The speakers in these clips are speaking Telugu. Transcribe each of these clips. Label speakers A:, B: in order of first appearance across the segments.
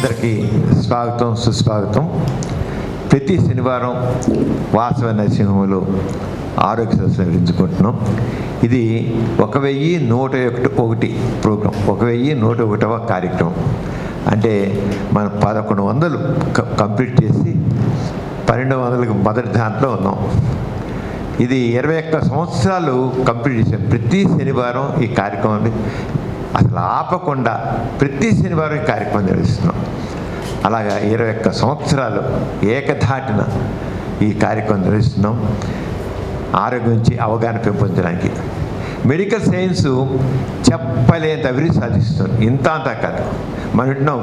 A: అందరికీ స్వాగతం, సుస్వాగతం. ప్రతి శనివారం వాసవ నరసింహములు ఆరోగ్య సదస్సు నిర్వహించుకుంటున్నాం. ఇది 1101 ప్రోగ్రాం, 1101వ కార్యక్రమం. అంటే మనం 1100 కంప్లీట్ చేసి 1200కి మొదటి దాంట్లో ఉన్నాం. ఇది 21 సంవత్సరాలు కంప్లీట్ చేసాం. ప్రతి శనివారం ఈ కార్యక్రమాన్ని అసలు ఆపకుండా ప్రతి శనివారం ఈ కార్యక్రమం నిర్వహిస్తున్నాం. అలాగా 21 సంవత్సరాలు ఏకధాటిన ఈ కార్యక్రమం నిర్వహిస్తున్నాం. ఆరోగ్యం నుంచి అవగాహన పెంపొందడానికి మెడికల్ సైన్స్ చెప్పలేంత అభివృద్ధి సాధిస్తుంది. ఇంత అంతా కాదు. మనం వింటున్నాం,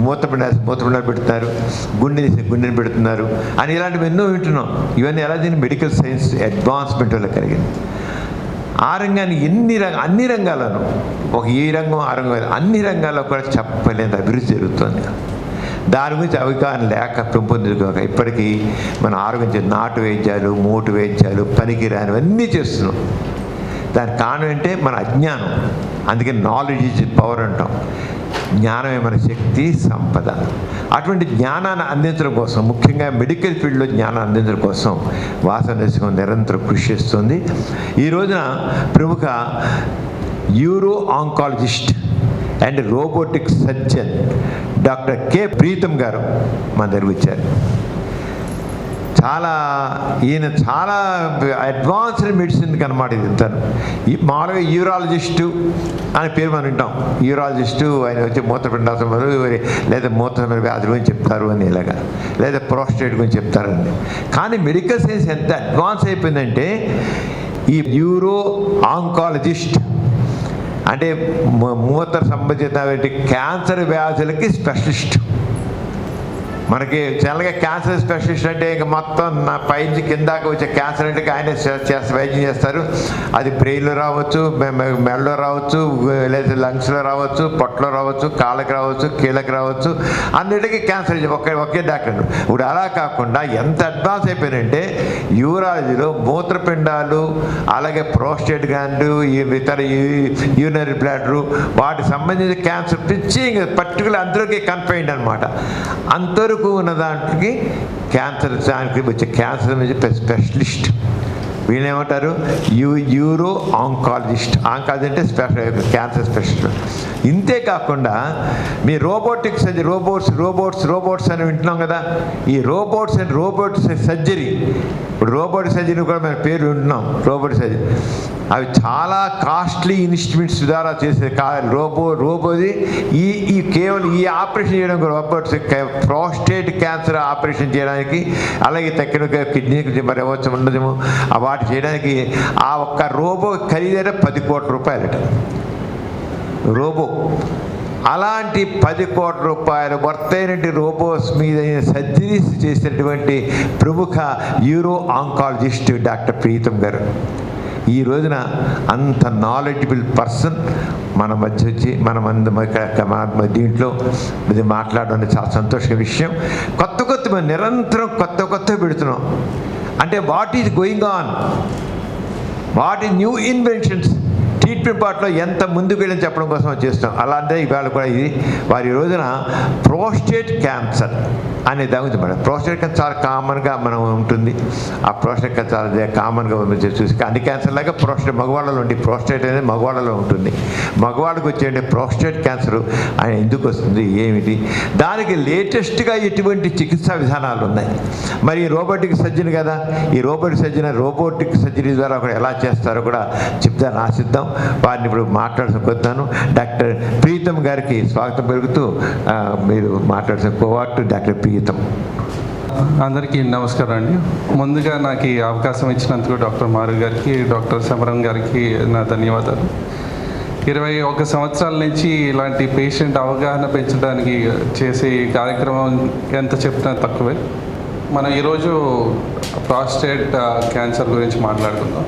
A: మూత్రపిండాలు పెడుతున్నారు, గుండెని పెడుతున్నారు అని ఇలాంటివి ఎన్నో వింటున్నాం. ఇవన్నీ ఎలా దీన్ని మెడికల్ సైన్స్ అడ్వాన్స్మెంట్ వల్ల కలిగింది. ఆ రంగాన్ని అన్ని రంగాలను ఈ రంగం ఆ రంగం అన్ని రంగాల్లో కూడా చెప్పలేంత అభివృద్ధి జరుగుతుంది. దాని గురించి అవగాహన లేక పెంపొందించుకోక ఇప్పటికీ మన ఆరోగ్యం నాటు వైద్యాలు, మోటు వైద్యాలు, పనికిరానివన్నీ చేస్తున్నాం. దానికి కారణం ఏంటంటే మన అజ్ఞానం. అందుకే నాలెడ్జ్ ఈజ్ పవర్ అంటాం. జ్ఞానమే మన శక్తి, సంపద. అటువంటి జ్ఞానాన్ని అందించడం కోసం, ముఖ్యంగా మెడికల్ ఫీల్డ్లో జ్ఞానాన్ని అందించడం కోసం వాసవ నరసింహం నిరంతరం కృషి చేస్తుంది. ఈ రోజున ప్రముఖ uro oncologist and robotic surgeon doctor K Preetham గారు మన దగ్గర వచ్చారు. ఈయన చాలా అడ్వాన్స్డ్ మెడిసిన్ అనమాట. ఇది ఇంతను మామూలుగా యూరాలజిస్టు అనే పేరు మనం వింటాం. యూరాలజిస్టు ఆయన వచ్చి మూత్రపిండాలు లేదా మూత్ర వ్యాధుల గురించి చెప్తారు అని, ఇలాగా లేదా ప్రోస్టేట్ గురించి చెప్తారని. కానీ మెడికల్ సైన్స్ ఎంత అడ్వాన్స్ అయిపోయిందంటే ఈ యూరో ఆంకాలజిస్ట్ అంటే మూత్ర సంబంధిత క్యాన్సర్ వ్యాధులకి స్పెషలిస్ట్. మనకి జనరల్గా క్యాన్సర్ స్పెషలిస్ట్ అంటే ఇంకా మొత్తం నా పైనుంచి కిందాక వచ్చే క్యాన్సర్ అంటే ఆయన వైద్యం చేస్తారు. అది బ్రెయిన్లో రావచ్చు, మెడలో రావచ్చు, లేదా లంగ్స్లో రావచ్చు, పొట్టలో రావచ్చు, కాళ్ళకి రావచ్చు, కీళ్ళకి రావచ్చు, అన్నిటికీ క్యాన్సర్ ఒకే డాక్టర్. ఇప్పుడు అలా కాకుండా ఎంత అడ్వాన్స్ అయిపోయినంటే యూరాలజీలో మూత్రపిండాలు, అలాగే ప్రోస్టేట్ గ్లాండ్, ఇతర యూరినరీ బ్లాడరు, వాటికి సంబంధించిన క్యాన్సర్ పిచ్చి పర్టికులర్ అందరికీ కన్ఫైన్డ్ అనమాట. అంతవరకు ఉన్న దానికి క్యాన్సర్, దానికి వచ్చే క్యాన్సర్ మీద స్పెషలిస్ట్. వీళ్ళు ఏమంటారు? Euro oncologist. ఆంకాలజీ అంటే క్యాన్సర్ స్పెషలిస్ట్. ఇంతే కాకుండా మీ రోబోటిక్స్ అది రోబోట్స్ అని వింటున్నాం కదా. ఈ రోబోట్స్ సర్జరీ, ఇప్పుడు రోబోటిక్ సర్జరీ కూడా మన పేరు వింటున్నాం. రోబోటిక్ సర్జరీ అవి చాలా కాస్ట్లీ ఇన్స్ట్రుమెంట్స్ ద్వారా చేసే రోబోది ఈ కేవలం ఈ ఆపరేషన్ చేయడం రోబోట్స్ ప్రోస్టేట్ క్యాన్సర్ ఆపరేషన్ చేయడానికి, అలాగే తక్కిన కిడ్నీకి మరి అవ్వచ్చు ఉండదేమో వాటి చేయడానికి ఆ ఒక్క రోబో ఖరీదైన 10 కోట్ల రూపాయలట రోబో. అలాంటి 10 కోట్ల రూపాయలు వర్త్ అయినటువంటి రోబోస్ మీద సర్జరీస్ చేసినటువంటి ప్రముఖ యూరో ఆంకాలజిస్ట్ డాక్టర్ ప్రీతం గారు ఈ రోజున అంత నాలెడ్జబుల్ పర్సన్ మన మధ్య వచ్చి మన దీంట్లో ఇది మాట్లాడడం చాలా సంతోషమైన విషయం. కొత్త నిరంతరం కొత్త పెడుతున్నాం. అంటే what is going on, what is new inventions, treatment పార్ట్లో ఎంత ముందుకు వెళ్ళని చెప్పడం కోసం చేస్తాం. అలాంటి ఇవాళ కూడా ఇది వారి రోజున ప్రోస్టేట్ క్యాన్సర్ అనే దాని గురించి మేడం. ప్రోస్టేట్ క్యాన్సర్ చాలా కామన్గా మనం ఉంటుంది. ఆ ప్రోస్టేట్ క్యాన్సర్ చాలా కామన్గా చూసి అన్ని క్యాన్సర్ లాగా ప్రోస్టేట్ మగవాళ్ళలో ఉండి ప్రోస్టేట్ అనేది మగవాళ్ళలో ఉంటుంది. మగవాళ్ళకి వచ్చే ప్రోస్టేట్ క్యాన్సర్ అని ఎందుకు వస్తుంది, ఏమిటి, దానికి లేటెస్ట్గా ఎటువంటి చికిత్సా విధానాలు ఉన్నాయి. మరి ఈ రోబోటిక్ సర్జరీ కదా, ఈ రోబోటిక్ సర్జరీ ద్వారా కూడా ఎలా చేస్తారో కూడా చెప్తాను, ఆశిద్దాం. వారిని ఇప్పుడు మాట్లాడుతున్నాను. డాక్టర్ ప్రీతం గారికి స్వాగతం పెరుగుతూ మీరు మాట్లాడుతున్న కోవాట్ డాక్టర్ ప్రీతం.
B: అందరికీ నమస్కారం అండి. ముందుగా నాకు ఈ అవకాశం ఇచ్చినందుకు డాక్టర్ మారు గారికి, డాక్టర్ సమరం గారికి నా ధన్యవాదాలు. 21 సంవత్సరాల నుంచి ఇలాంటి పేషెంట్ అవగాహన పెంచడానికి చేసే ఈ కార్యక్రమం ఎంత చెప్పినా తక్కువే. మనం ఈరోజు ప్రాస్టేట్ క్యాన్సర్ గురించి మాట్లాడుకుందాం.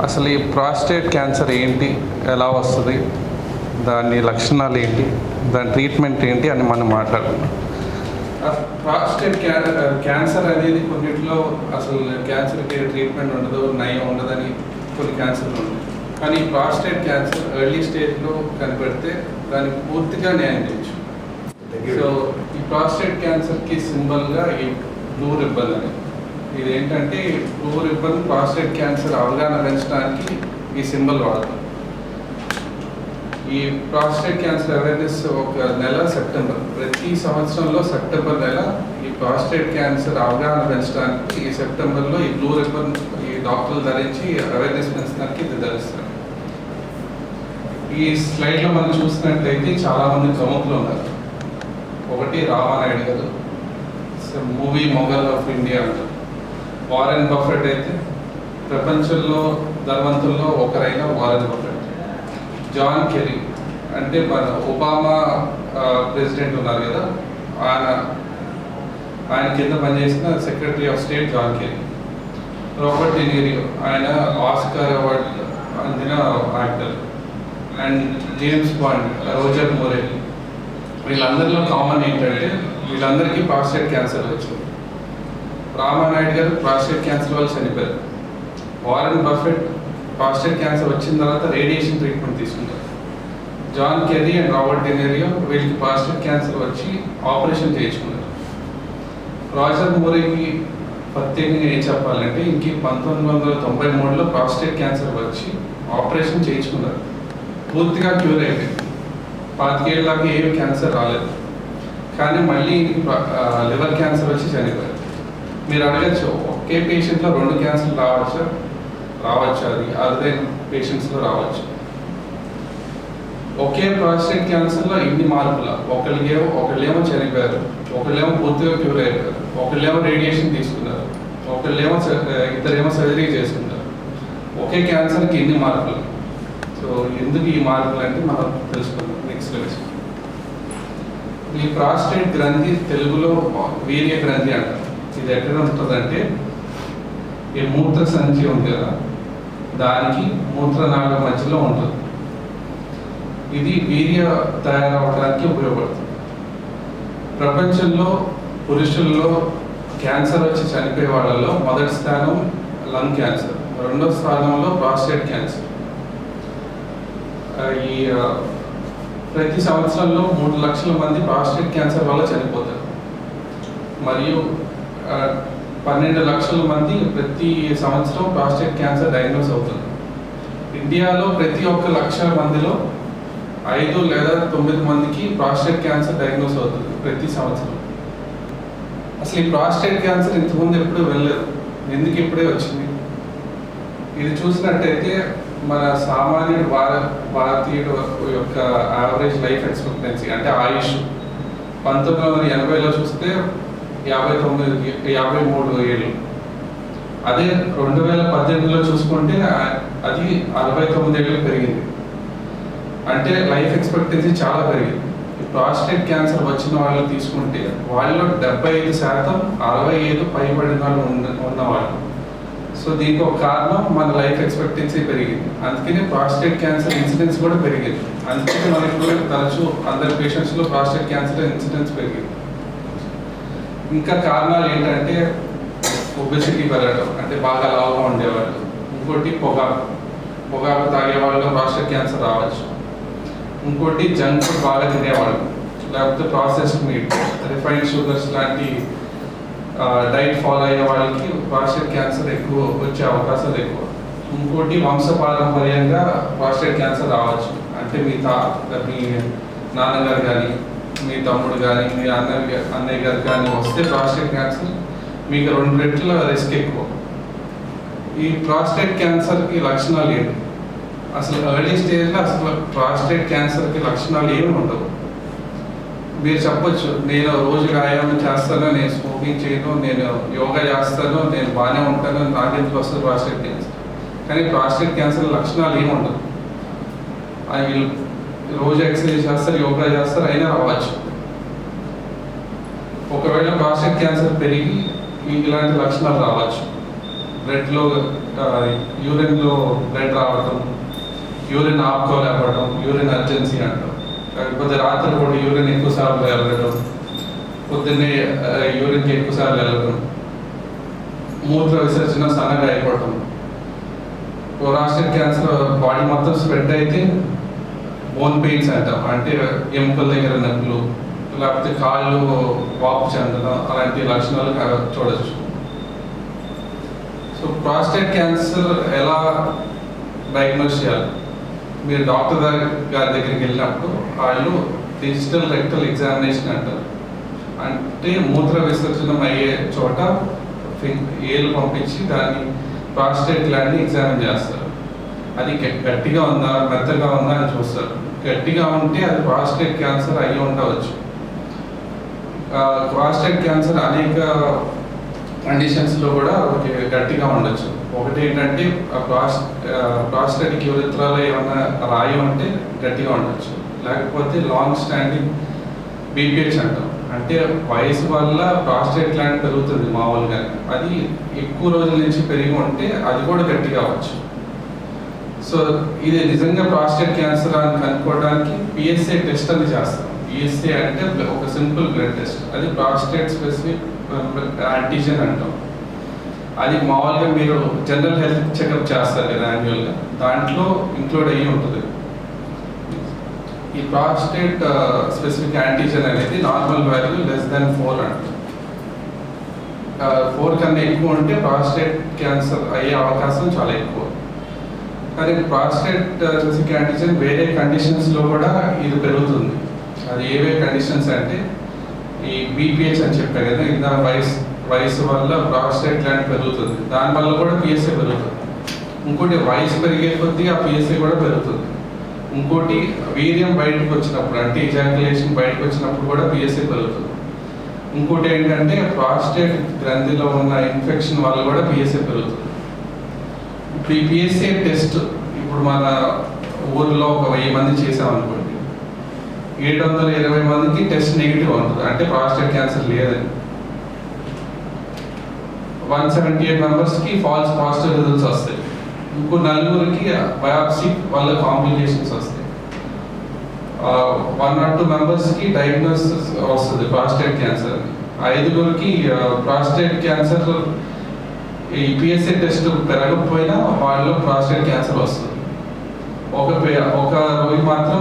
B: అసలు ఈ ప్రాస్టేట్ క్యాన్సర్ ఏంటి, ఎలా వస్తుంది, దాని లక్షణాలు ఏంటి, దాని ట్రీట్మెంట్ ఏంటి అని మనం మాట్లాడుకుందాం. ప్రాస్టేట్ క్యాన్సర్ అనేది కొన్నిట్లో అసలు క్యాన్సర్కి ట్రీట్మెంట్ ఉండదు, నయం ఉండదని కొన్ని క్యాన్సర్లు ఉన్నాయి. కానీ ప్రాస్టేట్ క్యాన్సర్ ఎర్లీ స్టేజ్లో కనిపెడితే దానికి పూర్తిగా న్యాయం చేయొచ్చు. సో ఈ ప్రాస్టేట్ క్యాన్సర్కి సింబల్గా ఈ బ్లూ రిబ్బన్ అని, ఇది ఏంటంటే బ్లూ రిబ్బన్ ప్రాస్టేట్ క్యాన్సర్ అవగాహన పెంచడానికి ఈ సింబల్ వాడతాం. ఈ ప్రాస్టేట్ క్యాన్సర్ అవేర్నెస్ ఒక నెల సెప్టెంబర్, ప్రతి సంవత్సరంలో సెప్టెంబర్ నెల ఈ ప్రాస్టేట్ క్యాన్సర్ అవగాహన పెంచడానికి ఈ సెప్టెంబర్లో ఈ బ్లూ రిబ్బన్ ఈ డాక్టర్లు ధరించి అవేర్నెస్ పెంచడానికి ఇది ధరిస్తారు. ఈ స్లైడ్లో మనం చూసినట్లయితే చాలామంది ప్రముఖులు ఉన్నారు. ఒకటి రామానాయుడు గారు, మూవీ మొఘల్ ఆఫ్ ఇండియా అంటారు. వారెన్ బఫెట్ అయితే ప్రపంచంలో ధనవంతుల్లో ఒకరైన వారెన్ బఫెట్. జాన్ కెరీ అంటే మన ఒబామా ప్రెసిడెంట్ ఉన్నారు కదా, ఆయన కింద పనిచేసిన secretary of state John Kerry. Robert De Niro, ఆయన ఆస్కార్ అవార్డు అందిన actor. And James Bond, Roger Moore. వీళ్ళందరిలో కామన్ ఏంటంటే వీళ్ళందరికీ ప్రాస్టేట్ క్యాన్సర్ వచ్చింది. రామానాయుడు గారు ప్రాస్టేట్ క్యాన్సర్ వల్ల చనిపోయారు. వారెన్ బఫెట్ ప్రాస్టేట్ క్యాన్సర్ వచ్చిన తర్వాత రేడియేషన్ ట్రీట్మెంట్ తీసుకుంటారు. జాన్ కెర్రీ అండ్ రాబర్ట్ డినీరియో వీళ్ళకి ప్రాస్టేట్ క్యాన్సర్ వచ్చి ఆపరేషన్ చేయించుకున్నారు. రాజర్ మోరేకి ప్రత్యేకంగా ఏం చెప్పాలంటే ఇంక 1993లో ప్రాస్టేట్ క్యాన్సర్ వచ్చి ఆపరేషన్ చేయించుకున్నారు. పూర్తిగా క్యూర్ అయిపోయింది. 25 ఏళ్ళకి ఏమి క్యాన్సర్ రాలేదు, కానీ మళ్ళీ లివర్ క్యాన్సర్ వచ్చి చనిపోయారు. మీరు అడగచ్చు, ఒకే పేషెంట్లో 2 క్యాన్సర్లు రావచ్చు. అది అదే పేషెంట్స్లో రావచ్చు. ఒకే ప్రాస్టేట్ క్యాన్సర్లో ఇన్ని మార్పుల, ఒకళ్ళేమో చనిపోయారు, ఒకళ్ళేమో పూర్తిగా క్యూర్ అయిపోయారు, ఒకళ్ళేమో రేడియేషన్ తీసుకున్నారు, ఇద్దరేమో సర్జరీ చేసుకున్నారు. ఒకే క్యాన్సర్కి ఇన్ని మార్పులు. సో ఎందుకు ఈ మార్పులు అంటే మనం తెలుసుకుందాం నెక్స్ట్ లెక్చర్. ఈ ప్రాస్టేట్ గ్రంథి తెలుగులో వీర్య గ్రంథి అంటారు. ఇది ఎక్కడ ఉంటుందంటే ఈ మూత్ర సంచి ఉంది కదా, దానికి మూత్రనాళం మధ్యలో ఉంటుంది. ఇది వీర్య తయారవడానికి ఉపయోగపడుతుంది. ప్రపంచంలో పురుషుల్లో క్యాన్సర్ వచ్చి చనిపోయే వాళ్ళలో మొదటి స్థానం లంగ్ క్యాన్సర్, రెండో స్థానంలో ప్రాస్టేట్ క్యాన్సర్. ఈ ప్రతి సంవత్సరంలో 3 లక్షల మంది ప్రాస్టేట్ క్యాన్సర్ వల్ల చనిపోతారు. మరియు 12 లక్షల మంది ప్రతి సంవత్సరం ప్రాస్టేట్ క్యాన్సర్ డయాగ్నోస్ అవుతుంది. ఇండియాలో ప్రతి 1 లక్ష మందిలో 5 లేదా 9 మందికి ప్రాస్టేట్ క్యాన్సర్ డయాగ్నోస్ అవుతుంది ప్రతి సంవత్సరం. అసలు ఈ ప్రాస్టేట్ క్యాన్సర్ ఇంతకుముందు ఎప్పుడు వెళ్ళలేదు, ఎందుకు ఇప్పుడే వచ్చింది? ఇది చూసినట్టయితే మన సామాన్యుడు భారతీయుడు యొక్క యావరేజ్ లైఫ్ ఎక్స్పెక్టెన్సీ అంటే ఆయుష్ 1980లో చూస్తే 53 ఏళ్ళు. అదే 2018లో చూసుకుంటే అది 69 ఏళ్ళు పెరిగింది. అంటే లైఫ్ ఎక్స్పెక్టెన్సీ చాలా పెరిగింది. ప్రాస్టేట్ క్యాన్సర్ వచ్చిన వాళ్ళు తీసుకుంటే వాళ్ళలో 75% 65 పైబడిన వాళ్ళు ఉన్నవాళ్ళు. సో దీనికి ఒక కారణం మన లైఫ్ ఎక్స్పెక్టెన్సీ పెరిగింది. అందుకనే ప్రాస్టేట్ క్యాన్సర్ ఇన్సిడెన్స్ కూడా పెరిగింది. అందుకే మనకి కూడా తరచూ అందరి పేషెంట్స్లో ప్రాస్టేట్ క్యాన్సర్ ఇన్సిడెన్స్ పెరిగింది. ఇంకా కారణాలు ఏంటంటే ఒబెసిటీ పెరగడం, అంటే బాగా లావుగా ఉండేవాళ్ళు. ఇంకోటి పొగాకు తాగే వాళ్ళలో ప్రాస్టేట్ క్యాన్సర్ రావచ్చు. ఇంకోటి జంక్ ఫుడ్ బాగా తినేవాళ్ళు, లేకపోతే ప్రాసెస్డ్ మీట్, రిఫైన్డ్ షుగర్స్ లాంటి డైట్ ఫాలో అయ్యే వాళ్ళకి ప్రాస్టేట్ క్యాన్సర్ ఎక్కువ వచ్చే అవకాశాలు ఎక్కువ. ఇంకోటి వంశపారంపర్యంగా ప్రాస్టేట్ క్యాన్సర్ రావచ్చు. అంటే మీ నాన్నగారు కానీ, మీ తమ్ముడు కానీ, మీ అన్నయ్య గారు కానీ వస్తే ప్రాస్టేట్ క్యాన్సర్ మీకు 2 రెట్ల రిస్క్ ఎక్కువ. ఈ ప్రాస్టేట్ క్యాన్సర్కి లక్షణాలు ఏంటి? అసలు ఎర్లీ స్టేజ్లో అసలు ప్రాస్టేట్ క్యాన్సర్కి లక్షణాలు ఏమి ఉండవు. మీరు చెప్పొచ్చు, నేను రోజు వ్యాయామం చేస్తాను, నేను స్మోకింగ్ చేయను, నేను యోగా చేస్తాను, నేను బాగానే ఉంటాను, నాకెందుకు వస్తుంది ప్రాస్టేట్ క్యాన్సర్? కానీ ప్రాస్టేట్ క్యాన్సర్ లక్షణాలు ఏమి ఉండదు. వీళ్ళు రోజు ఎక్సర్సైజ్ చేస్తారు, యోగా చేస్తారు, అయినా రావచ్చు. ఒకవేళ ప్రాస్టేట్ క్యాన్సర్ పెరిగి ఇలాంటి లక్షణాలు రావచ్చు. బ్లడ్లో యూరిన్లో బ్లడ్ రావడం, యూరిన్ ఆపుకోలేకపోవడం, యూరిన్ అర్జెన్సీ అంటాం. కాకపోతే రాత్రి కూడా యూరిన్ ఎక్కువసార్లు వెళ్ళడం, పొద్దున్నే యూరిన్కి ఎక్కువసార్లు వెళ్ళడం, మూత్ర విసర్జన సన్నగా అయిపోవడం. ప్రాస్టేట్ క్యాన్సర్ బాడీ మొత్తం స్ప్రెడ్ అయితే బోన్ పెయిన్స్ అంటాం, అంటే ఎముకల దగ్గర నొప్పులు, లేకపోతే కాళ్ళు వాపు చెందడం అలాంటి లక్షణాలు చూడొచ్చు. సో ప్రాస్టేట్ క్యాన్సర్ ఎలా డయాగ్నోస్ చేయాలి? మీరు డాక్టర్ గారి దగ్గరికి వెళ్ళినప్పుడు వాళ్ళు డిజిటల్ రెక్టల్ ఎగ్జామినేషన్ అంటారు. అంటే మూత్ర విసర్జనం అయ్యే చోట ఏలు పంపించి దాన్ని ప్రాస్టేట్ గ్లాండ్ని ఎగ్జామిన్ చేస్తారు. అది గట్టిగా ఉందా మెత్తగా ఉందా అని చూస్తారు. గట్టిగా ఉంటే అది ప్రాస్టేట్ క్యాన్సర్ అయ్యి ఉండవచ్చు. ప్రాస్టేట్ క్యాన్సర్ అనేక కండిషన్స్లో కూడా గట్టిగా ఉండొచ్చు. ఒకటి ఏంటంటే ప్రాస్టేటిక్ యూరిత్రాలో ఏమన్నా రాయి ఉంటే గట్టిగా ఉండొచ్చు. లేకపోతే లాంగ్ స్టాండింగ్ బీపీహెచ్ అంటాం. అంటే వయసు వల్ల ప్రాస్టేట్ గ్లాండ్ పెరుగుతుంది మామూలుగా. అది ఎక్కువ రోజుల నుంచి పెరిగి ఉంటే అది కూడా గట్టిగా అవ్వచ్చు. సో ఇది నిజంగా ప్రాస్టేట్ క్యాన్సర్ అని కనుక్కోవడానికి పిఎస్ఏ టెస్ట్ అని చేస్తాం. పిఎస్ఏ అంటే ఒక సింపుల్ బ్లడ్ టెస్ట్. అది ప్రాస్టేట్ స్పెసిఫిక్ యాంటీజెన్ అంటాం. అది మామూలుగా మీరు జనరల్ హెల్త్ చెకప్ చేస్తారు కదా యాన్యువల్గా, దాంట్లో ఇంక్లూడ్ అయ్యి ఉంటుంది. ఈ ప్రాస్టేట్ స్పెసిఫిక్ యాంటీజెన్ అనేది నార్మల్ వాల్యూ <4 అంటారు. 4 కన్నా ఎక్కువ ఉంటే ప్రాస్టేట్ క్యాన్సర్ అయ్యే అవకాశం చాలా ఎక్కువ. కానీ ప్రాస్టేట్ స్పెసిఫిక్ యాంటీజెన్ వేరే కండిషన్స్లో కూడా ఇది పెరుగుతుంది. అది ఏవే కండిషన్స్ అంటే ఈ బీపీహెచ్ అని చెప్పారు కదా, ఇందా వయసు వల్ల ప్రాస్టేట్ గ్లాండ్ పెరుగుతుంది, దానివల్ల కూడా పిఎస్ఏ పెరుగుతుంది. ఇంకోటి వయసు పెరిగే కొద్దీ ఆ పిఎస్ఏ కూడా పెరుగుతుంది. ఇంకోటి వీర్యం బయటకు వచ్చినప్పుడు అంటే ఇజాక్యులేషన్ బయటకు వచ్చినప్పుడు కూడా పిఎస్ఏ పెరుగుతుంది. ఇంకోటి ఏంటంటే ప్రాస్టేట్ గ్రంథిలో ఉన్న ఇన్ఫెక్షన్ వల్ల కూడా పిఎస్ఏ పెరుగుతుంది. ఇప్పుడు ఈ పిఎస్ఏ టెస్ట్ ఇప్పుడు మన ఊర్లో ఒక 1000 మంది చేసామనుకోండి, 720 మందికి టెస్ట్ నెగిటివ్ ఉంటుంది, అంటే ప్రాస్టేట్ క్యాన్సర్ లేదని. 178 మెంబర్స్కి ఫాల్స్ పాజిటివ్ రిజల్ట్స్ వస్తాయి. ఇంకో 4కి బయాప్సీ వల్ల కాంప్లికేషన్స్ వస్తాయి. 1 or 2 మెంబర్స్కి డయాగ్నోసిస్ వస్తుంది ప్రాస్టేట్ క్యాన్సర్. 5కి ప్రాస్టేట్ క్యాన్సర్ ఈ పిఎస్ఏ టెస్ట్ పెరగకపోయినా వాళ్ళు ప్రాస్టేట్ క్యాన్సర్ వస్తుంది. ఒక రోగి మాత్రం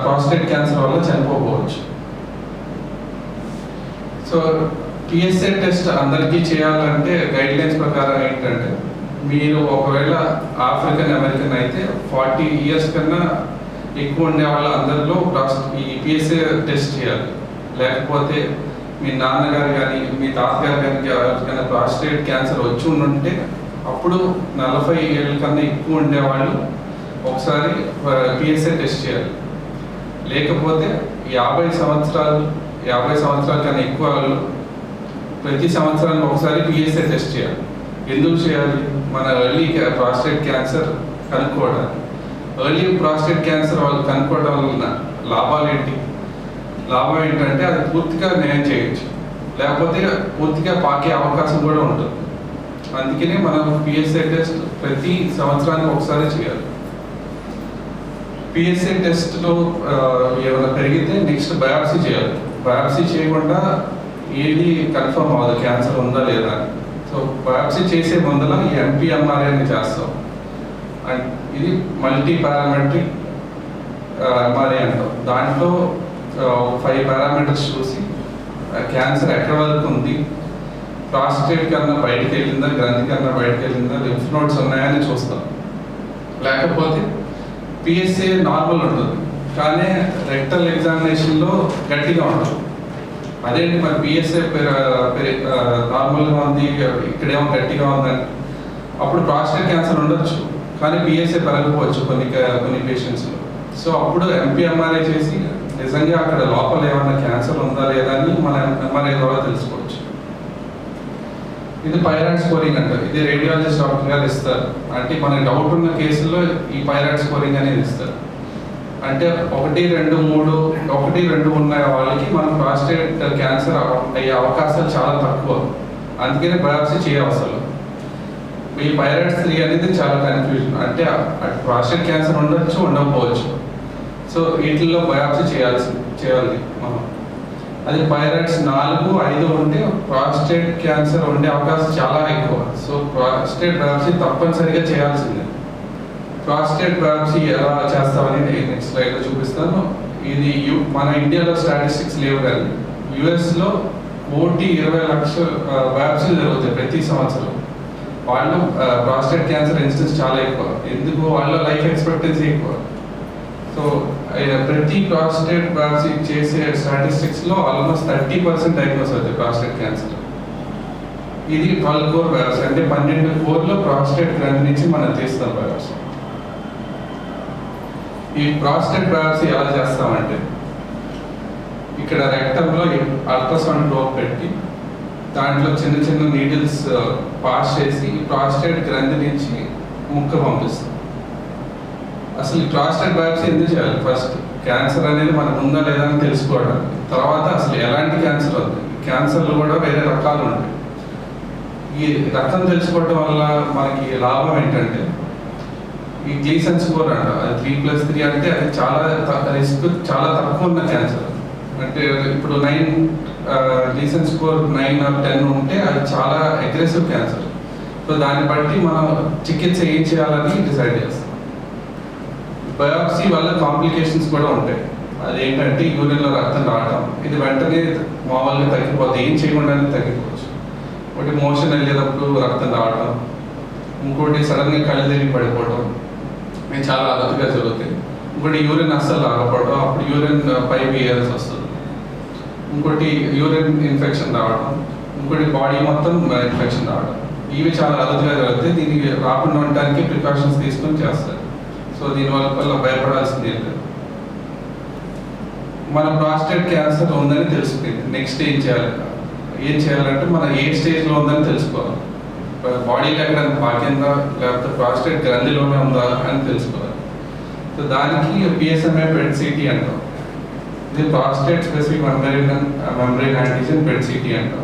B: ప్రాస్టేట్ క్యాన్సర్ వల్ల చనిపోవచ్చు. సో పిఎస్ఏ టెస్ట్ అందరికీ చేయాలంటే గైడ్ లైన్స్ ప్రకారం ఏంటంటే, మీరు ఒకవేళ ఆఫ్రికన్ అమెరికన్ అయితే 40 years కన్నా ఎక్కువ ఉండే వాళ్ళ అందరిలో ఈ పిఎస్ఏ టెస్ట్ చేయాలి. లేకపోతే మీ నాన్నగారు కానీ మీ తాతగారు కానీ ప్రాస్టేట్ క్యాన్సర్ వచ్చి ఉంటే అప్పుడు 40 ఏళ్ళ కన్నా ఎక్కువ ఉండేవాళ్ళు ఒకసారి పిఎస్ఏ టెస్ట్ చేయాలి. లేకపోతే 50 సంవత్సరాల కన్నా ఎక్కువ వాళ్ళు ప్రతి సంవత్సరానికి ఒకసారి పిఎస్ఏ టెస్ట్ చేయాలి. ఎందుకు చేయాలి? మన ఎర్లీ ప్రాస్టేట్ క్యాన్సర్ కనుక్కోవడానికి. ఎర్లీ ప్రాస్టేట్ క్యాన్సర్ వాళ్ళు కనుక్కోవడం వలన లాభాలు ఏంటి? లాభం ఏంటంటే అది పూర్తిగా నయం చేయొచ్చు, లేకపోతే పూర్తిగా పాకే అవకాశం కూడా ఉంటుంది. అందుకనే మనం పిఎస్ఏ టెస్ట్ ప్రతి సంవత్సరానికి ఒకసారి చేయాలి. పిఎస్ఏ టెస్ట్లో ఏమైనా పెరిగితే నెక్స్ట్ బయాప్సీ చేయాలి. బయాప్సీ చేయకుండా ఏది కన్ఫర్మ్ అవ్వదు క్యాన్సర్ ఉందా లేదా. సో బయాప్సీ చేసే ముందర ఈ ఎంపీఎంఆర్ఐ అని చేస్తాం. అండ్ ఇది మల్టీ పారామెట్రిక్ ఎంఆర్ఐ అంటాం. దాంట్లో 5 పారామీటర్స్ చూసి క్యాన్సర్ ఎక్కడి వరకు ఉంది, ప్రాస్టేట్ కన్నా బయటకు వెళ్ళిందా, గ్రంథి కన్నా బయటకు వెళ్ళిందా, లింఫ్ నోడ్స్ ఉన్నాయని చూస్తాం. లేకపోతే పిఎస్ఏ నార్మల్ ఉంటుంది కానీ రెక్టల్ ఎగ్జామినేషన్లో గట్టిగా ఉంటుంది. అదేంటి మరి పిఎస్ఏ నార్మల్గా ఉంది, ఇక్కడేమో గట్టిగా ఉందని, అప్పుడు ప్రాస్టేట్ క్యాన్సర్ ఉండొచ్చు కానీ పిఎస్ఏ పెరగకపోవచ్చు కొన్ని పేషెంట్స్లో. సో అప్పుడు ఎంపీఎంఆర్ఐ చేసి నిజంగా అక్కడ లోపల ఏమైనా క్యాన్సర్ ఉందా లేదా అని మన ఎంఆర్ఐ ద్వారా తెలుసుకోవచ్చు. ఇది పైరాయిడ్ స్కోరింగ్ అంటారు. ఇది రేడియాలజిస్ట్ డాక్టర్ గారు ఇస్తారు. అంటే మనకి డౌట్ ఉన్న కేసుల్లో ఈ పైరాయిడ్ స్కోరింగ్ అనేది ఇస్తారు. అంటే 1, 2, 3 ఉన్న వాళ్ళకి మనం ప్రాస్టేట్ క్యాన్సర్ అయ్యే అవకాశాలు చాలా తక్కువ. అందుకనే బయాప్సీ చేయవసరం. ఈ పైరాయిడ్ 3 అనేది చాలా కన్ఫ్యూజన్. అంటే ప్రాస్టేట్ క్యాన్సర్ ఉండొచ్చు, ఉండకపోవచ్చు. సో వీటిల్లో బయాప్సీ చేయాలి మనం. అది పైరాయిడ్స్ 4, 5 ఉంటే ప్రాస్టేట్ క్యాన్సర్ ఉండే అవకాశం చాలా ఎక్కువ. సో ప్రాస్టేట్ బయాప్సీ తప్పనిసరిగా చేయాల్సిందే. ప్రాస్టేట్ బయాప్సీ ఎలా చేస్తామని నేను నెక్స్ట్ స్లైడ్లో చూపిస్తాను. ఇది మన ఇండియాలో స్టాటిస్టిక్స్ లేవు కానీ యుఎస్లో 120 లక్షల వ్యాప్సులు జరుగుతాయి ప్రతి సంవత్సరం. వాళ్ళు ప్రాస్టేట్ క్యాన్సర్ ఇన్సిడెన్స్ చాలా ఎక్కువ. ఎందుకు? వాళ్ళ లైఫ్ ఎక్స్పెక్టెన్సీ ఎక్కువ. సో ప్రతి ప్రాస్టేట్ వ్యాప్సీ చేసే స్టాటిస్టిక్స్లో ఆల్మోస్ట్ 30% డయాగ్నోస్ అవుతాయి ప్రాస్టేట్ క్యాన్సర్. ఇది 12 కోర్ వ్యాప్సీ, అంటే 12 కోర్లో ప్రాస్టేట్ గ్రంథి నుంచి మనం తీస్తాం వ్యాప్సీ. ఈ ప్రాస్టేట్ వ్యాప్సీ ఎలా చేస్తామంటే, ఇక్కడ రెక్టంలో అల్ట్రాసౌండ్ ప్రోబ్ పెట్టి దాంట్లో చిన్న చిన్న నీడిల్స్ పాస్ చేసి ప్రాస్టేట్ గ్రంథి నుంచి ముక్క పంపిస్తాం. అసలు ఈ ప్రాస్టేట్ బయాప్సీ ఎందుకు చేయాలి? ఫస్ట్ క్యాన్సర్ అనేది మనకు ఉందా లేదా అని తెలుసుకోవడం, తర్వాత అసలు ఎలాంటి క్యాన్సర్ ఉంది, క్యాన్సర్లు కూడా వేరే రకాలు ఉంటాయి. ఈ రకం తెలుసుకోవడం వల్ల మనకి లాభం ఏంటంటే, ఈ గ్లీసన్ స్కోర్ అంట, అది 3+3 అంటే అది చాలా రిస్క్ చాలా తక్కువ ఉన్న క్యాన్సర్. అంటే ఇప్పుడు 9 గ్లీసన్ స్కోర్ 9 or 10 ఉంటే అది చాలా అగ్రెసివ్ క్యాన్సర్. సో దాన్ని బట్టి మనం చికిత్స ఏం చేయాలని డిసైడ్ చేస్తాం. బయాప్సీ వల్ల కాంప్లికేషన్స్ కూడా ఉంటాయి. అదేంటంటే యూరిన్లో రక్తం రావడం, ఇది వెంటనే మామూలుగా తగ్గిపోతుంది, ఏం చేయకుండానే తగ్గిపోవచ్చు. ఒకటి మోషన్ వెళ్ళేటప్పుడు రక్తం రావడం, ఇంకోటి సడన్గా కళ్ళు తిరిగి పడిపోవడం, ఇవి చాలా అరుదుగా జరుగుతాయి. ఇంకోటి యూరిన్ అస్సలు రాకపోవడం, అప్పుడు యూరిన్ పైప్ వేయాల్సి వస్తుంది. ఇంకోటి యూరిన్ ఇన్ఫెక్షన్ రావడం, ఇంకోటి బాడీ మొత్తం ఇన్ఫెక్షన్ రావడం, ఇవి చాలా అరుదుగా జరుగుతాయి. దీనికి రాకుండా ఉండడానికి ప్రికాషన్స్ తీసుకొని చేస్తారు. సో దీనివల్ల భయపడాల్సింది ఏంటి? మన ప్రాస్టేట్ క్యాన్సర్ ఉందని తెలిసిపోయింది. నెక్స్ట్ ఏం చేయాలి? ఏం చేయాలంటే మనం ఏ స్టేజ్లో ఉందని తెలుసుకోవాలి. బాడీలో ఎక్కడ పాకిందా లేకపోతే ప్రాస్టేట్ గ్రంథిలోనే ఉందా అని తెలుసుకోవాలి. సో దానికి PSMA PET CT అంటాం. ఇది prostate specific membrane antigen PET CT అంటాం.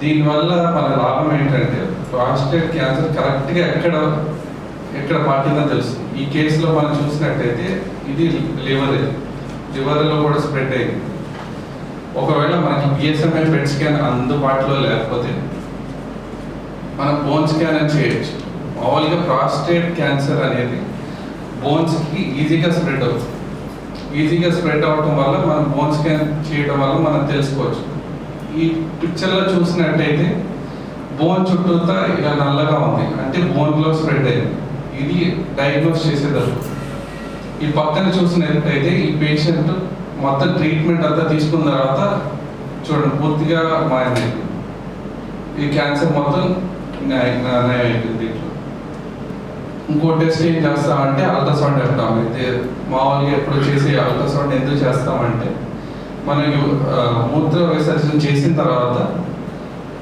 B: దీనివల్ల మన లాభం ఏంటంటే, ప్రాస్టేట్ క్యాన్సర్ కరెక్ట్గా ఎక్కడ పాకిందో తెలుస్తుంది. ఈ కేసులో మనం చూసినట్టయితే ఇది లివర్లో కూడా స్ప్రెడ్ అయింది. ఒకవేళ మనకి PSMA PET స్కాన్ అందుబాటులో లేకపోతే మనం బోన్ స్కాన్ అని చేయొచ్చు. మామూలుగా ప్రాస్టేట్ క్యాన్సర్ అనేది బోన్స్కి ఈజీగా స్ప్రెడ్ అవుతుంది. ఈజీగా స్ప్రెడ్ అవడం వల్ల మనం బోన్ స్కాన్ చేయడం వల్ల మనం తెలుసుకోవచ్చు. ఈ పిక్చర్లో చూసినట్టయితే బోన్ చుట్టూతా ఇలా నల్లగా ఉంది, అంటే బోన్లో స్ప్రెడ్ అయింది. ఇది డయాగ్నోస్ చేసేటప్పుడు. ఈ పక్కన చూసినట్టయితే ఈ పేషెంట్ మొత్తం ట్రీట్మెంట్ అంతా తీసుకున్న తర్వాత చూడండి పూర్తిగా మాయమైంది. ఈ క్యాన్సర్ మొత్తం నయం అయిపోయింది. దీంట్లో ఇంకో టెస్ట్ ఏం చేస్తామంటే అల్ట్రాసౌండ్ అంటాం. అయితే మామూలుగా ఎప్పుడు చేసే అల్ట్రాసౌండ్ ఎందుకు చేస్తామంటే, మనకి మూత్ర విసర్జన చేసిన తర్వాత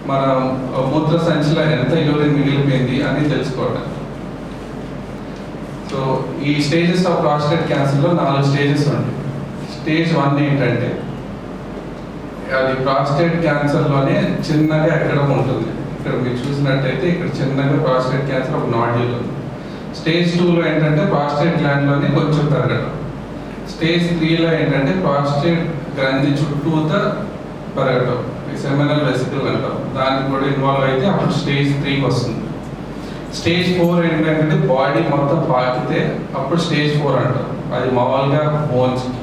B: మన మూత్ర సంచిలో ఎంత యూరిన్ మిగిలిపోయింది అని తెలుసుకోవడం. సో ఈ స్టేజెస్ ఆఫ్ ప్రాస్టేట్ క్యాన్సర్లో 4 స్టేజెస్ ఉంటాయి. స్టేజ్ 1 ఏంటంటే, అది ప్రాస్టేట్ క్యాన్సర్లోనే చిన్నగా ఎక్కడం ఉంటుంది. ఇక్కడ మీరు చూసినట్టయితే ఇక్కడ చిన్నగా ప్రాస్టేట్ క్యాన్సర్ ఒక నాడ్యూల్ ఉంది. స్టేజ్ 2లో ఏంటంటే ప్రాస్టేట్ గ్లాండ్లోనే కొంచెం పెరగడం. స్టేజ్ 3లో ఏంటంటే ప్రాస్టేట్ గ్రంథి చుట్టూతా పెరగడం, సెమినల్ వెసికల్ అంటాం. దానికి కూడా ఇన్వాల్వ్ అయితే అప్పుడు స్టేజ్ 3కి వస్తుంది. స్టేజ్ 4 ఏంటంటే బాడీ మొత్తం పాకితే అప్పుడు స్టేజ్ 4 అంటాం. అది మామూలుగా బోన్స్కి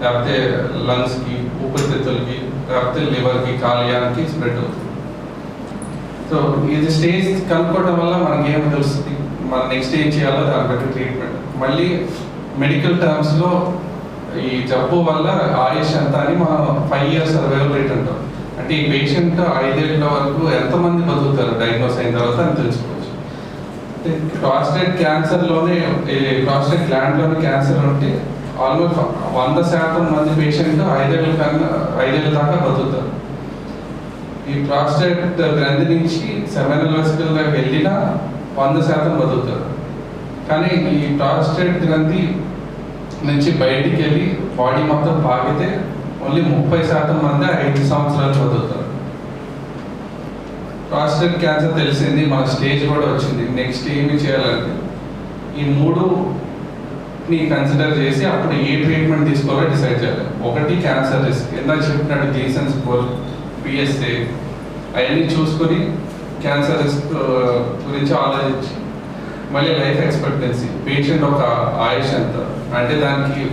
B: లేకపోతే లంగ్స్కి, ఊపిరితిత్తులకి, లేకపోతే లివర్కి, కాలేయానికి స్ప్రెడ్ అవుతుంది. సో ఇది స్టేజ్ కనుక్కోవడం వల్ల మనకి ఏమి తెలుస్తుంది, మన నెక్స్ట్ ఏం చేయాలో దాన్ని బట్టి ట్రీట్మెంట్. మళ్ళీ మెడికల్ టర్మ్స్లో ఈ జబ్బు వల్ల ఆయుష్ ఎంత అని మనం 5 years సర్వైవల్ రేట్ అంటాం. అంటే ఈ పేషెంట్ 5 ఏళ్ల వరకు ఎంతమంది బతుకుతారు డయాగ్నోస్ అయిన తర్వాత అని తెలుసుకోవచ్చు. ప్రాస్టేట్ క్యాన్సర్లోనే ప్రాస్టేట్ గ్లాండ్లోనే క్యాన్సర్ ఉంటే ఆల్మోస్ట్ 100% మంది పేషెంట్ 5 ఏళ్ళ దాకా బతుకుతారు. ఈ ప్రాస్టేట్ గ్రంథి నుంచి సెమినల్ వెసికల్ దాకా వెళ్ళినా 100% బతుకుతారు. కానీ ఈ ప్రాస్టేట్ గ్రంథి నుంచి బయటికి వెళ్ళి బాడీ మొత్తం పాకితే ఓన్లీ 30% మంది 5 సంవత్సరాలు బతుకుతారు. ప్రాస్టేట్ క్యాన్సర్ తెలిసింది, మన స్టేజ్ కూడా వచ్చింది. నెక్స్ట్ ఏమి చేయాలంటే ఈ 3ని కన్సిడర్ చేసి అప్పుడు ఏ ట్రీట్మెంట్ తీసుకోవాలో డిసైడ్ చేయాలి. ఒకటి క్యాన్సర్ రిస్క్, ఎంత చెప్పినట్టు గ్లీసన్ స్కోర్, PSA అవన్నీ చూసుకొని క్యాన్సర్ రిస్క్ గురించి ఆలోచించి, మళ్ళీ లైఫ్ ఎక్స్పెక్టెన్సీ, పేషెంట్ ఒక ఆయుష్ ఎంత, అంటే దానికి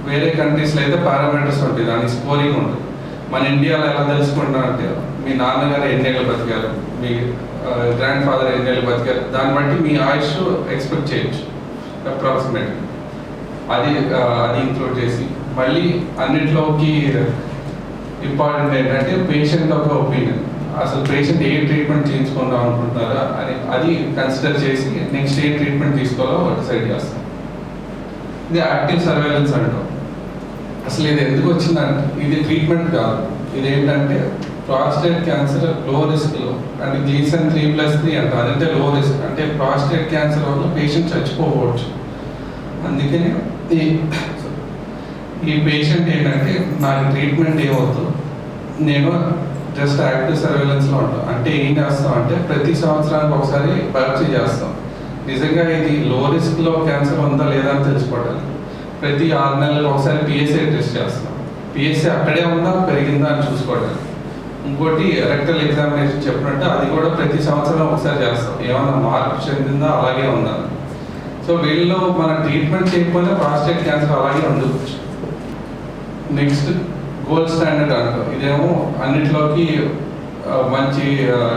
B: వేరే కంట్రీస్లో అయితే పారామీటర్స్ ఉంటాయి, దానికి స్కోరింగ్ ఉంటుంది. మన ఇండియాలో ఎలా తెలుసుకుంటాం అంటే మీ నాన్నగారు ఎన్నేళ్ళు బతికారు, మీ గ్రాండ్ ఫాదర్ ఎన్నేళ్ళు బతికారు, దాన్ని బట్టి మీ ఆయుష్ ఎక్స్పెక్ట్ చేయొచ్చు అప్రాక్సిమేట్లీ. అది ఇంక్లూడ్ చేసి మళ్ళీ అన్నిట్లోకి ఇంపార్టెంట్ ఏంటంటే పేషెంట్ ఒక ఒపీనియన్. అసలు పేషెంట్ ఏ ట్రీట్మెంట్ చేయించుకుందాం అనుకుంటున్నారా అని అది కన్సిడర్ చేసి నెక్స్ట్ ఏ ట్రీట్మెంట్ తీసుకోవాలో డిసైడ్ చేస్తాం. ఇది యాక్టివ్ సర్వేలెన్స్ అంటాం. అసలు ఇది ఎందుకు వచ్చిందంటే ఇది ట్రీట్మెంట్ కాదు, ఇది ఏంటంటే ప్రాస్టేట్ క్యాన్సర్ లో రిస్క్లో అంటే గ్లీసన్ 3+3 అంటారు. అదంటే లో రిస్క్ అంటే ప్రాస్టేట్ క్యాన్సర్ వల్ల పేషెంట్ చచ్చిపోవచ్చు. అందుకని ఈ పేషెంట్ ఏంటంటే నాకు ట్రీట్మెంట్ ఏమవుతుంది, నేను జస్ట్ యాక్టివ్ సర్వేలెన్స్లో ఉంటాం. అంటే ఏం చేస్తాం అంటే ప్రతి సంవత్సరానికి ఒకసారి బయాప్సీ చేస్తాం. నిజంగా ఇది లో రిస్క్లో క్యాన్సర్ ఉందా లేదా అని తెలుసుకోవడానికి ప్రతి 6 నెలలకు ఒకసారి పిఎస్ఏ టెస్ట్ చేస్తాం. పిఎస్ఏ అక్కడే ఉందా పెరిగిందా అని చూసుకోవడానికి. ఇంకోటి రెక్టల్ ఎగ్జామినేషన్ చెప్పినట్టు అది కూడా ప్రతి సంవత్సరం ఒకసారి చేస్తాం, ఏమన్నా మార్పు చెందిందా అలాగే ఉందా. సో వీళ్ళలో మన ట్రీట్మెంట్ చేయకపోతే ప్రాస్టేట్ క్యాన్సర్ అలాగే ఉండవచ్చు. నెక్స్ట్ గోల్డ్ స్టాండర్డ్ అంటాం. ఇదేమో అన్నిట్లోకి మంచి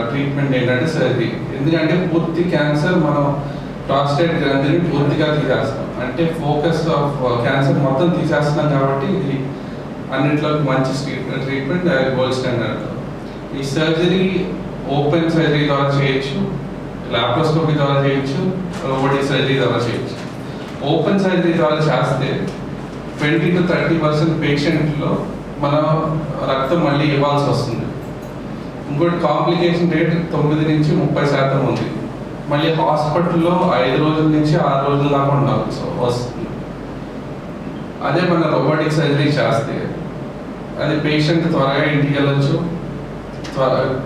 B: ట్రీట్మెంట్ ఏంటంటే సర్జరీ. ఎందుకంటే పూర్తి క్యాన్సర్ మనం ప్రాస్టేట్ గ్రంథిని పూర్తిగా తీసేస్తాం, అంటే ఫోకస్ ఆఫ్ క్యాన్సర్ మొత్తం తీసేస్తున్నాం కాబట్టి ఇది అన్నిట్లోకి మంచి ట్రీట్మెంట్ గోల్డ్ స్టాండర్డ్. ఈ సర్జరీ ఓపెన్ సర్జరీ ద్వారా చేయొచ్చు, లాప్రోస్కోపీ ద్వారా చేయొచ్చు, రోబోటిక్ సర్జరీ ద్వారా చేయొచ్చు. ఓపెన్ సర్జరీ ద్వారా చేస్తే 20 to 30% పేషెంట్లో మనం రక్తం మళ్ళీ ఇవ్వాల్సి వస్తుంది. ఇంకోటి కాంప్లికేషన్ రేట్ 9 నుంచి 30% ఉంది. మళ్ళీ హాస్పిటల్లో 5 రోజుల నుంచి 6 రోజుల దాకా ఉండాల్సి వస్తుంది. అదే మన రోబోటిక్ సర్జరీ చేస్తే అది పేషెంట్ త్వరగా ఇంటికి వెళ్ళొచ్చు,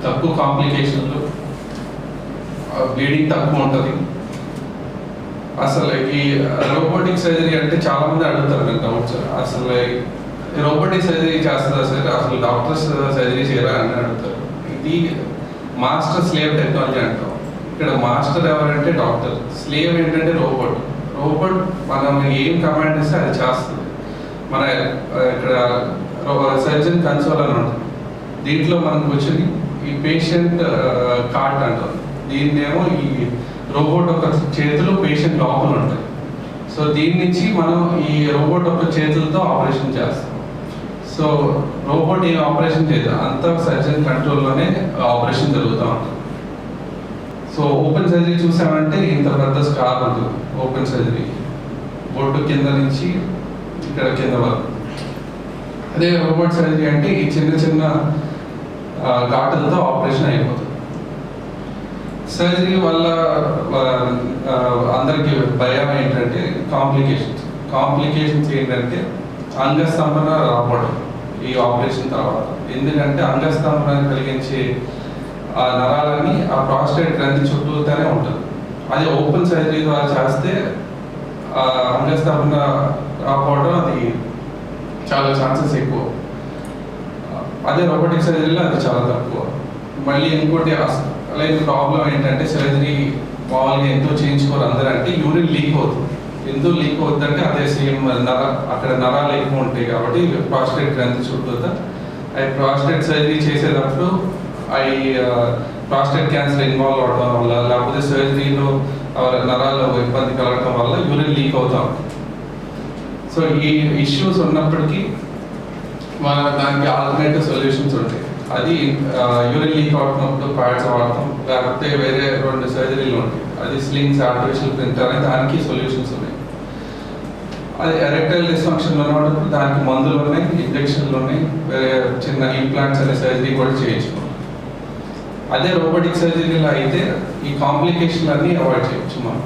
B: తక్కువ కాంప్లికేషన్లు, బ్లీడింగ్ తక్కువ ఉంటుంది. అసలు ఈ రోబోటిక్ సర్జరీ అంటే చాలా మంది అడుగుతారు నాకు డౌట్స్. అసలు రోబోటిక్ సర్జరీ చేస్తుందా సార్, అసలు డాక్టర్స్ సర్జరీ చేయరా అని అడుగుతారు. ఇది మాస్టర్ స్లేవ్ టెక్నాలజీ అంటాం. ఇక్కడ మాస్టర్ ఎవరంటే డాక్టర్, స్లేవ్ ఏంటంటే రోబోట్. రోబోట్ మనం ఏం కమాండ్ ఇస్తే అది చేస్తుంది. మన ఇక్కడ సర్జన్ కన్సోల్ అని ఉంటుంది, దీంట్లో మనం కూర్చొని ఈ పేషెంట్ కార్ట్ అంటాం. దీన్నేమో ఈ రోబోట్ ఒక చేతులు పేషెంట్ లోపల ఉంటాయి. సో దీని నుంచి మనం ఈ రోబోట్ ఒక చేతులతో ఆపరేషన్ చేస్తాం. సో రోబోట్ ఏం ఆపరేషన్ చేయదు, అంతా సర్జన్ కంట్రోల్లోనే ఆపరేషన్ జరుగుతూ ఉంటుంది. సో ఓపెన్ సర్జరీ చూసామంటే ఇంత పెద్ద స్కార్ ఉంటుంది ఓపెన్ సర్జరీ, బొట్టు కింద నుంచి ఇక్కడ కింద వరకు. అదే రోబోట్ సర్జరీ అంటే ఈ చిన్న చిన్న ఘాటులతో ఆపరేషన్ అయిపోతుంది. సర్జరీ వల్ల అందరికీ భయం ఏంటంటే కాంప్లికేషన్స్ ఏంటంటే అంగస్తంభన రావడం ఈ ఆపరేషన్ తర్వాత. ఎందుకంటే అంగస్తంభన కలిగించే ఆ నరాలన్నీ ఆ ప్రాస్టేట్ గ్రంథి చుట్టూతోనే ఉంటుంది. అదే ఓపెన్ సర్జరీ ద్వారా చేస్తే అంగస్తంభన రాకపోవడం అది చాలా ఛాన్సెస్ ఎక్కువ. అదే రోబోటిక్ సర్జరీలో అది చాలా తక్కువ. మళ్ళీ ఇంకోటి అలాగే ప్రాబ్లం ఏంటంటే సర్జరీ మామూలుగా ఎంతో చేయించుకోరు అందరూ, అంటే యూరిన్ లీక్ అవుతుంది. ఎందుకు లీక్ అవుతుందంటే అదే సేమ్ అక్కడ నరాలు ఎక్కువ ఉంటాయి కాబట్టి ప్రాస్టేట్ గ్రంథి చుట్టూతా అవి ప్రాస్టేట్ సర్జరీ చేసేటప్పుడు అవి ప్రాస్టేట్ క్యాన్సర్ ఇన్వాల్వ్ అవడం వల్ల లేకపోతే సర్జరీలో నరాలు ఇబ్బంది కలగడం వల్ల యూరిన్ లీక్ అవుతాం. సో ఈ ఇష్యూస్ ఉన్నప్పటికీ మన దానికి ఆల్టర్నేటివ్ సొల్యూషన్స్ ఉంటాయి. అది యూరిన్ లీక్ అవుతున్నప్పుడు ప్యాడ్స్ వాడతాం, లేకపోతే వేరే 2 సర్జరీలు ఉంటాయి, అది స్లింగ్స్, ఆర్టిఫిషియల్ ప్రింటర్ అనే దానికి సొల్యూషన్స్ ఉన్నాయి. అది ఎరెక్టైల్ డిస్ఫంక్షన్ ఉన్నప్పుడు దానికి మందులు ఉన్నాయి, ఇంజక్షన్లు ఉన్నాయి, వేరే చిన్న ఇంప్లాంట్స్ అనే సర్జరీ కూడా చేయొచ్చు. అదే రోబోటిక్ సర్జరీలో అయితే ఈ కాంప్లికేషన్ అన్నీ అవాయిడ్ చేయొచ్చు మనం,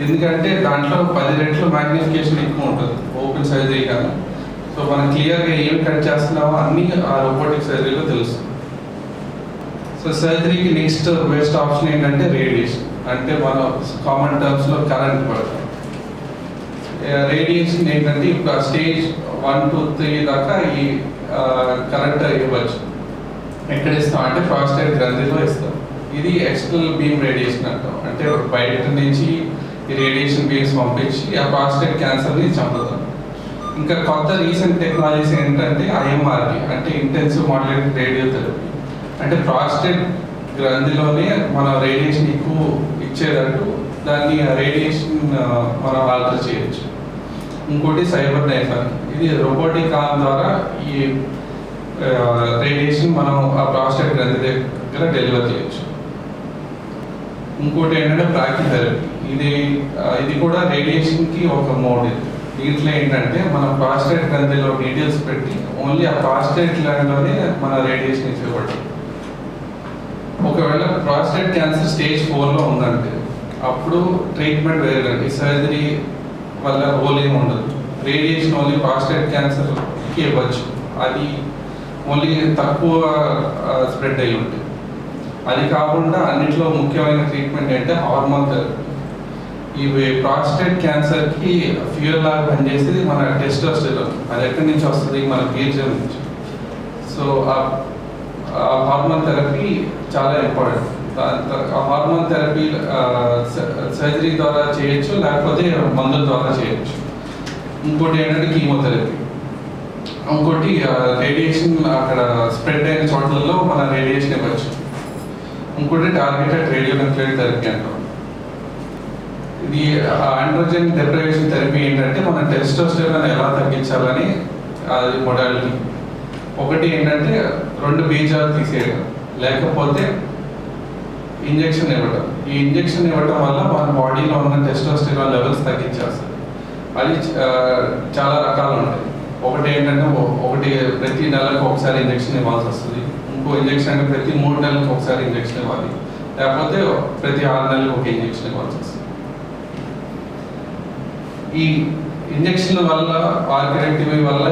B: ఎందుకంటే దాంట్లో 10 రెట్లు మ్యాగ్నిఫికేషన్ ఎక్కువ ఉంటుంది ఓపెన్ సర్జరీ కన్నా. సో మనం క్లియర్గా ఏం కట్ చేస్తున్నామో అన్నీ ఆ రోబోటిక్ సర్జరీలో తెలుస్తుంది. సో సర్జరీకి నెక్స్ట్ బెస్ట్ ఆప్షన్ ఏంటంటే రేడియేషన్. అంటే మనం కామన్ టర్మ్స్లో కరెంట్ పడతాం. రేడియేషన్ ఏంటంటే ఇప్పుడు స్టేజ్ 1, 2, 3 దాకా ఈ కరెంట్ ఇవ్వచ్చు. ఎక్కడ ఇస్తాం అంటే ప్రాస్టేట్ గ్రంథిలో ఇస్తాం. ఇది ఎక్స్టర్నల్ బీమ్ రేడియేషన్ అంటాం. అంటే బయట నుంచి ఈ రేడియేషన్ బీమ్స్ పంపించి ఆ ప్రాస్టేట్ క్యాన్సర్ని చంపుతాం. ఇంకా కొత్త రీసెంట్ టెక్నాలజీస్ ఏంటంటే ఐఎంఆర్టీ, అంటే ఇంటెన్సివ్ మాడ్యులేటెడ్ రేడియోథెరపీ. అంటే ప్రాస్టేట్ గ్రంథిలోనే మనం రేడియేషన్ ఎక్కువ ఇచ్చేటట్టు దాన్ని రేడియేషన్ మనం ఆల్టర్ చేయొచ్చు. ఇంకోటి సైబర్ నైఫ్ అని, ఇది రోబోటిక్ ఆర్మ్ ద్వారా ఈ రేడియేషన్ మనం ఆ ప్రాస్టేట్ గ్రంథి దగ్గర డెలివర్ చేయొచ్చు. ఇంకోటి ఏంటంటే బ్రాకిథెరపీ, ఇది కూడా రేడియేషన్కి ఒక మోడ్. దీంట్లో ఏంటంటే మనం ప్రాస్టేట్ గ్రంథిలో డీటెయిల్స్ పెట్టి ఓన్లీ ఆ ప్రాస్టేట్ ల్యాండ్లోనే మన రేడియేషన్ ఇచ్చేవాడు. ఒకవేళ ప్రాస్టేట్ క్యాన్సర్ స్టేజ్ 4లో ఉందంటే అప్పుడు ట్రీట్మెంట్ వేరేదండి, సర్జరీ వల్ల రోల్ ఏమి ఉండదు. రేడియేషన్ ఓన్లీ ప్రాస్టేట్ క్యాన్సర్కి ఇవ్వచ్చు, అది ఓన్లీ తక్కువ స్ప్రెడ్ అయ్యి ఉంటుంది. అది కాకుండా అన్నింటిలో ముఖ్యమైన ట్రీట్మెంట్ అంటే హార్మోన్ థెరపీ. ఇవి ప్రాస్టేట్ క్యాన్సర్కి ఫ్యూయల్ లాగా పనిచేసేది మన టెస్టోస్టెరాన్. అది ఎక్కడి నుంచి వస్తుంది? మన బీజం నుంచి. సో ఆ హార్మోన్ థెరపీ చాలా ఇంపార్టెంట్. ఆ హార్మోన్ థెరపీ సర్జరీ ద్వారా చేయొచ్చు, లేకపోతే మందుల ద్వారా చేయొచ్చు. ఇంకోటి ఏంటంటే కీమోథెరపీ. ఇంకోటి రేడియేషన్ అక్కడ స్ప్రెడ్ అయిన చోట్లలో మన రేడియేషన్ ఇవ్వచ్చు. ఇంకోటి టార్గెటెడ్ రేడియోన్యూక్లియర్ థెరపీ అంటాం. ఇది ఆండ్రోజెన్ డెప్రైవేషన్ థెరపీ ఏంటంటే మన టెస్టోస్టెరాన్ ఎలా తగ్గించాలని అది మొడాలిటీ. ఒకటి ఏంటంటే 2 బీజాలు తీసేయడం, లేకపోతే ఇంజెక్షన్ ఇవ్వడం. ఈ ఇంజెక్షన్ ఇవ్వడం వల్ల మన బాడీలో ఉన్న టెస్టోస్టెరాన్ లెవెల్స్ తగ్గించేస్తుంది. అది చాలా రకాలు ఉంటాయి. ఒకటి ఏంటంటే ప్రతి నెలకు ఒకసారి ఇంజెక్షన్ ఇవ్వాల్సి వస్తుంది. ఇంకో ఇంజెక్షన్ అంటే ప్రతి 3 నెలలకు ఒకసారి ఇంజెక్షన్ ఇవ్వాలి, లేకపోతే ప్రతి 6 నెలలకు ఒక ఇంజెక్షన్ ఇవ్వాల్సి వస్తుంది. ఈ ఇంజెక్షన్ల వల్ల ఆర్కిరెక్టివ్ వల్ల